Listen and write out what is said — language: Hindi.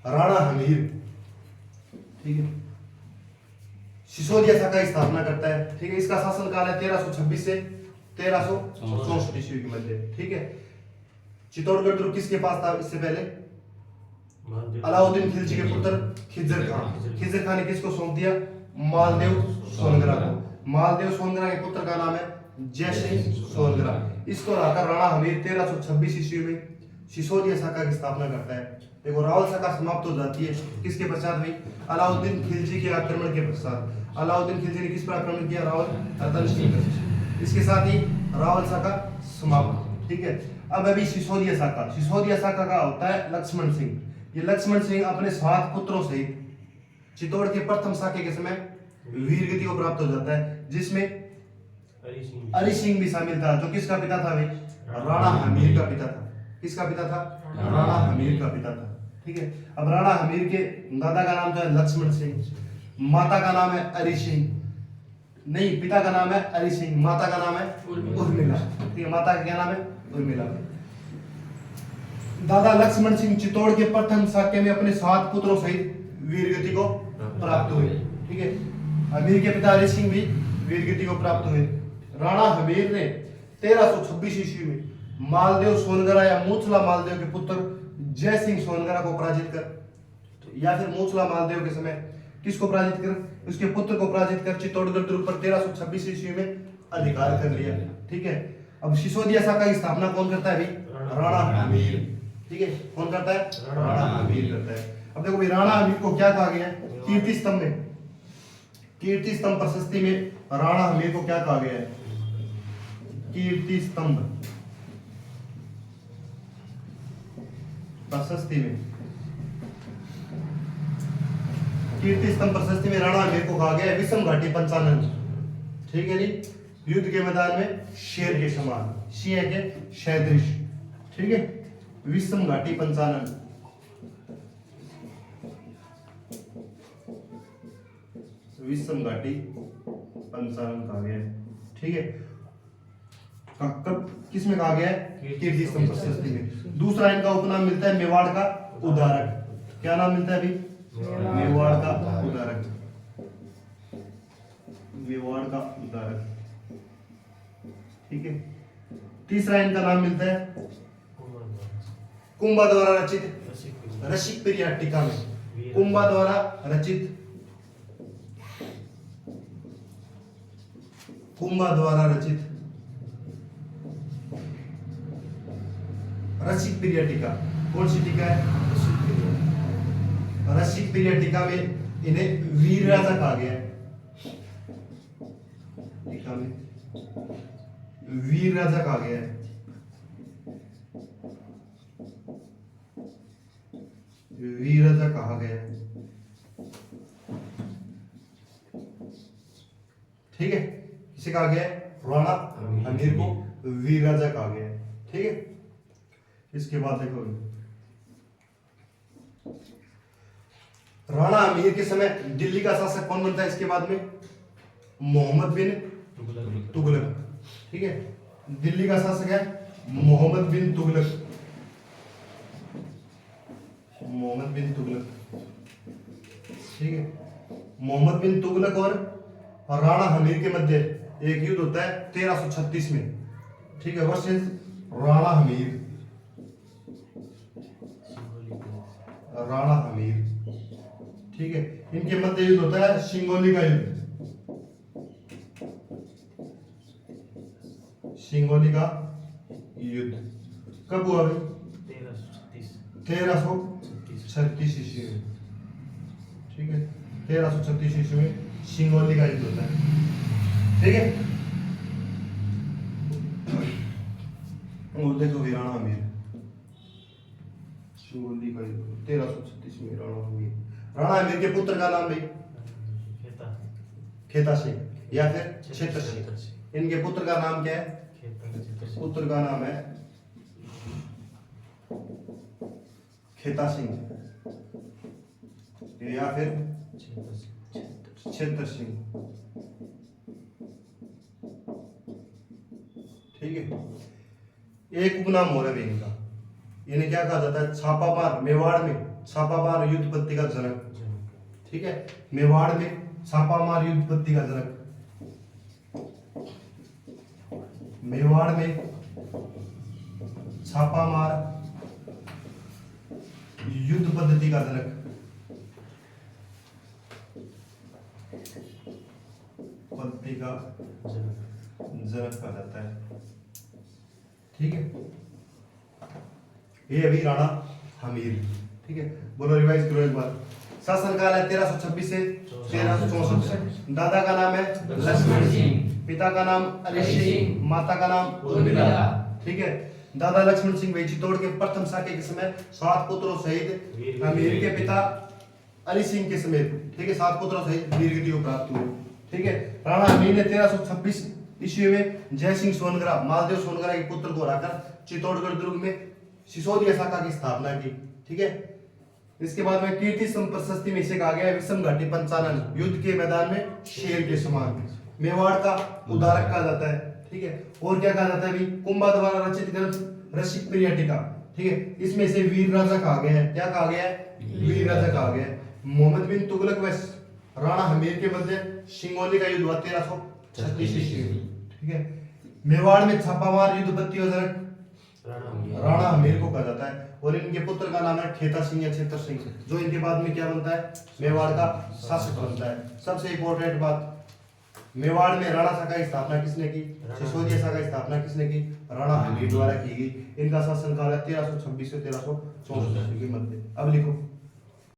राणा हमीर, ठीक है, सिसोदिया शाखा की स्थापना करता है, ठीक है। इसका शासनकाल है 1326 से 1364 ईस्वी के मध्य, ठीक है। चित्तौड़गढ़ दुर्ग किसके पास था इससे पहले? अलाउद्दीन खिलजी के पुत्र खिज्र खान। खिज्र खान ने किसको सौंप दिया? मालदेव सोनगरा को। मालदेव सोनगरा के पुत्र का नाम है जय सिंह सोनगरा। इसको लाकर राणा हमीर 1326 ईस्वी में सिसोदिया शाखा की स्थापना करता है। देखो, रावल शाखा समाप्त हो जाती है किसके पश्चात भाई? अलाउद्दीन खिलजी के आक्रमण के पश्चात। अलाउद्दीन खिलजी ने किस पर आक्रमण किया? रावल रतन सिंह पर। इसके साथ ही रावल शाखा समाप्त, ठीक है। अब अभी सिसोदिया शाखा, सिसोदिया शाखा का होता है लक्ष्मण सिंह। ये लक्ष्मण सिंह अपने 7 पुत्रों सहित चित्तौड़ के प्रथम शाके के समय वीर गति को प्राप्त हो जाता है, जिसमें हरि सिंह भी शामिल था, जो किसका पिता था भाई? राणा हमीर का पिता था। किसका पिता था? राणा हमीर का पिता था, ठीक है। अब राणा हमीर के दादा का नाम जो है लक्ष्मण सिंह, माता का नाम है हरि सिंह, नहीं, पिता का नाम है हरि सिंह, माता का नाम है उर्मिला, ठीक है। माता का क्या नाम है? उर्मिला। दादा लक्ष्मण सिंह चित्तौड़ के प्रथम शाके में अपने 7 पुत्रों सहित वीरगति को प्राप्त हुए, ठीक है। हमीर के पिता हरि सिंह भी वीरगति को प्राप्त हुए। राणा हमीर ने 1326 ईस्वी में मालदेव सोनगरा या मूछला मालदेव के पुत्र जय सिंह सोनगरा को पराजित कर, या फिर मूछला मालदेव के समय किसको पराजित कर? उसके पुत्र को पराजित कर चित्तौड़गढ़ दुर्ग पर 1326 ईस्वी में अधिकार कर लिया, ठीक है। अब सिसोदिया शाखा की स्थापना कौन करता है भाई? राणा हमीर, ठीक है। कौन करता है? राणा हमीर करता है। अब देखो भाई, राणा हमीर को क्या कहा गया है? कीर्ति स्तंभ में, कीर्ति स्तंभ प्रशस्ति में राणा हमीर को क्या कहा गया है? कीर्ति स्तंभ प्रशस्ति में, कीर्ति स्तंभ प्रशस्ति में राणा हमीर को कहा गया है विषम घाटी पंचानन, ठीक है नी। युद्ध के मैदान में शेर के समान, सिंह के सदृश, ठीक है। विषम घाटी पंचानन, विषम घाटी पंचानन कहा गया है, ठीक है। कब किस में कहा गया है? कीर्ति स्तंभ प्रशस्ति में। दूसरा इनका उपनाम मिलता है मेवाड़ का उदारक। क्या नाम मिलता है अभी? मेवाड़ का उदारक, मेवाड़ का उदारक, ठीक है। तीसरा इनका नाम मिलता है कुंभा द्वारा रचित रसिक प्रिया टीका में, कुंभा द्वारा रचित, कुंभा द्वारा रचित रसिक प्रिया टीका। कौन सी टीका है? रसिक प्रिया टीका में इन्हें वीर राजा कहा गया है। टीका में वीर राजा कहा गया है, वीर राजा कहा गया है, ठीक है। किसे कहा गया है? राणा हमीर को वीर राजा कहा गया है, ठीक है। इसके बाद देखो, राणा हमीर के समय दिल्ली का शासक कौन बनता है इसके बाद में? मोहम्मद बिन तुगलक, ठीक है। दिल्ली का शासक है मोहम्मद बिन तुगलक, मोहम्मद बिन तुगलक, ठीक है। मोहम्मद बिन तुगलक और राणा हमीर के मध्य एक युद्ध होता है 1336 में, ठीक है। वर्सेस राणा हमीर, राणा हमीर, ठीक है। इनके मध्य युद्ध होता है सिंगोली का युद्ध, सिंगोली का युद्ध कब हुआ भाई? 1336 ईस्वी में, ठीक है। 1336 ईस्वी में सिंगोली का युद्ध होता है, ठीक है। और देखो राणा हमीर, सिंगोली का युद्ध 1336 में राणा हमीर। राणा हमीर के पुत्र का नाम भाई? खेता सिंह या फिर क्षेत्र सिंह। इनके पुत्र का नाम क्या है? पुत्र का नाम है खेता सिंह या फिर क्षेत्र सिंह, ठीक है। एक उपनाम हो रहा है इनका, इन्हें क्या कहा जाता है? छापामार, मेवाड़ में छापामार युद्धपत्ति का जनक। ठीक है, मेवाड़ में छापामार युद्धपत्ति का जनक, मेवाड़ में छापामार युद्ध पद्धति का जनक, पद्धति का जनक कहा जाता है। ठीक है, ये अभी राणा हमीर। ठीक है, बोलो रिवाइज करो एक बार। शासनकाल है 1326 से 1364। दादा का नाम है लक्ष्मण सिंह, पिता का नाम अली सिंह, माता का नाम उर्मिला। ठीक है, दादा लक्ष्मण सिंह भाई चित्तौड़ के प्रथम शाके के समय 7 पुत्रों सहित हमीर के पिता अली सिंह के समेत, ठीक है, 7 पुत्रों सहित वीर गति को प्राप्त हुए। ठीक है, राणा हमीर ने 1326 ईस्वी में जय सिंह सोनग्रा, मालदेव सोनग्रा के पुत्र को हराकर चित्तौड़गढ़ दुर्ग में सिसोदिया शाखा की स्थापना की। ठीक है, इसके बाद में कीर्ति प्रशस्ति में इसे कहा गया विषम घाटी पंचानन, युद्ध के मैदान में शेर के समान, मेवाड़ का उदारक कहा जाता है। ठीक है, और क्या कहा जाता है? अभी कुंभा द्वारा रचित ग्रंथ रसिक प्रियटिका। ठीक है, इसमें इसे वीर राजा कहा गया है। क्या कहा गया है? वीर राजा कहा गया है। मोहम्मद बिन तुगलक व राणा हमीर के मध्य सिंगोली का युद्ध हुआ 1336 ईस्वी में। ठीक है, मेवाड़ में छापामार युद्धपत्ति और जनक राणा हमीर को कहा जाता है। और इनके पुत्र का नाम है खेता सिंह या छेतर सिंह, जो इनके बाद में क्या बनता है? मेवाड़ का शासक बनता है। सबसे इंपॉर्टेंट बात, मेवाड़ में राणा शाखा की स्थापना किसने की? सिसोदिया शाखा की स्थापना किसने की? राणा हमीर द्वारा की गई। इनका शासनकाल है 1326 से 1364 के मध्य। अब लिखो।